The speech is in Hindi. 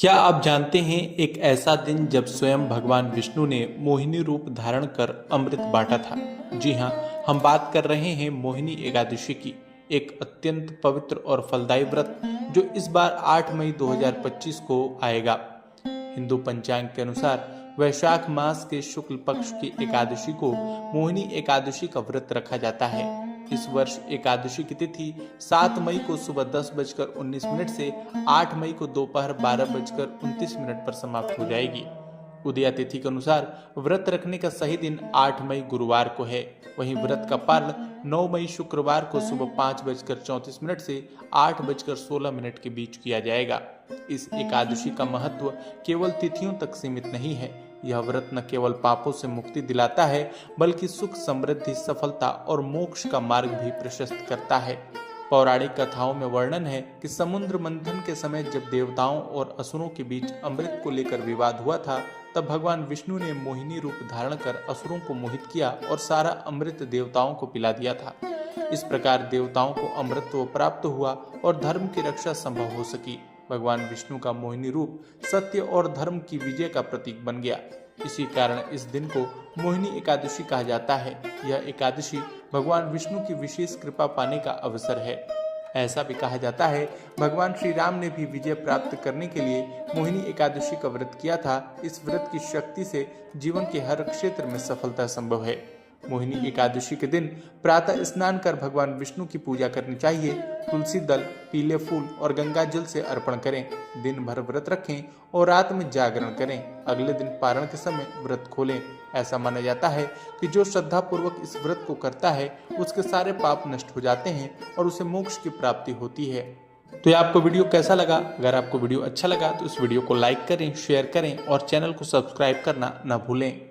क्या आप जानते हैं एक ऐसा दिन जब स्वयं भगवान विष्णु ने मोहिनी रूप धारण कर अमृत बांटा था। जी हाँ, हम बात कर रहे हैं मोहिनी एकादशी की, एक अत्यंत पवित्र और फलदायी व्रत जो इस बार 8 मई 2025 को आएगा। हिंदू पंचांग के अनुसार वैशाख मास के शुक्ल पक्ष की एकादशी को मोहिनी एकादशी का व्रत रखा जाता है। इस वर्ष एकादशी की तिथि 7 मई को सुबह 10:19 से 8 मई को दोपहर 12:29 पर समाप्त हो जाएगी। उदया तिथि के अनुसार व्रत रखने का सही दिन 8 मई गुरुवार को है। वहीं व्रत का पारण 9 मई शुक्रवार को सुबह 5:34 से 8:16 के बीच किया जाएगा। इस एकादशी का महत्व केवल तिथियों तक सीमित नहीं है। यह व्रत न केवल पापों से मुक्ति दिलाता है, बल्कि सुख, समृद्धि, सफलता और मोक्ष का मार्ग भी प्रशस्त करता है। पौराणिक कथाओं में वर्णन है कि समुद्र मंथन के समय जब देवताओं और असुरों के बीच अमृत को लेकर विवाद हुआ था, तब भगवान विष्णु ने मोहिनी रूप धारण कर असुरों को मोहित किया और सारा अमृत देवताओं को पिला दिया था। इस प्रकार देवताओं को अमृतत्व प्राप्त हुआ और धर्म की रक्षा संभव हो सकी। भगवान विष्णु का मोहिनी रूप सत्य और धर्म की विजय का प्रतीक बन गया। इसी कारण इस दिन को मोहिनी एकादशी कहा जाता है। यह एकादशी भगवान विष्णु की विशेष कृपा पाने का अवसर है। ऐसा भी कहा जाता है भगवान श्री राम ने भी विजय प्राप्त करने के लिए मोहिनी एकादशी का व्रत किया था। इस व्रत की शक्ति से जीवन के हर क्षेत्र में सफलता संभव है। मोहिनी एकादशी के दिन प्रातः स्नान कर भगवान विष्णु की पूजा करनी चाहिए। तुलसी दल, पीले फूल और गंगा जल से अर्पण करें। दिन भर व्रत रखें और रात में जागरण करें। अगले दिन पारण के समय व्रत खोलें। ऐसा माना जाता है कि जो श्रद्धा पूर्वक इस व्रत को करता है उसके सारे पाप नष्ट हो जाते हैं और उसे मोक्ष की प्राप्ति होती है। तो ये आपको वीडियो कैसा लगा? अगर आपको वीडियो अच्छा लगा तो इस वीडियो को लाइक करें, शेयर करें और चैनल को सब्सक्राइब करना न भूलें।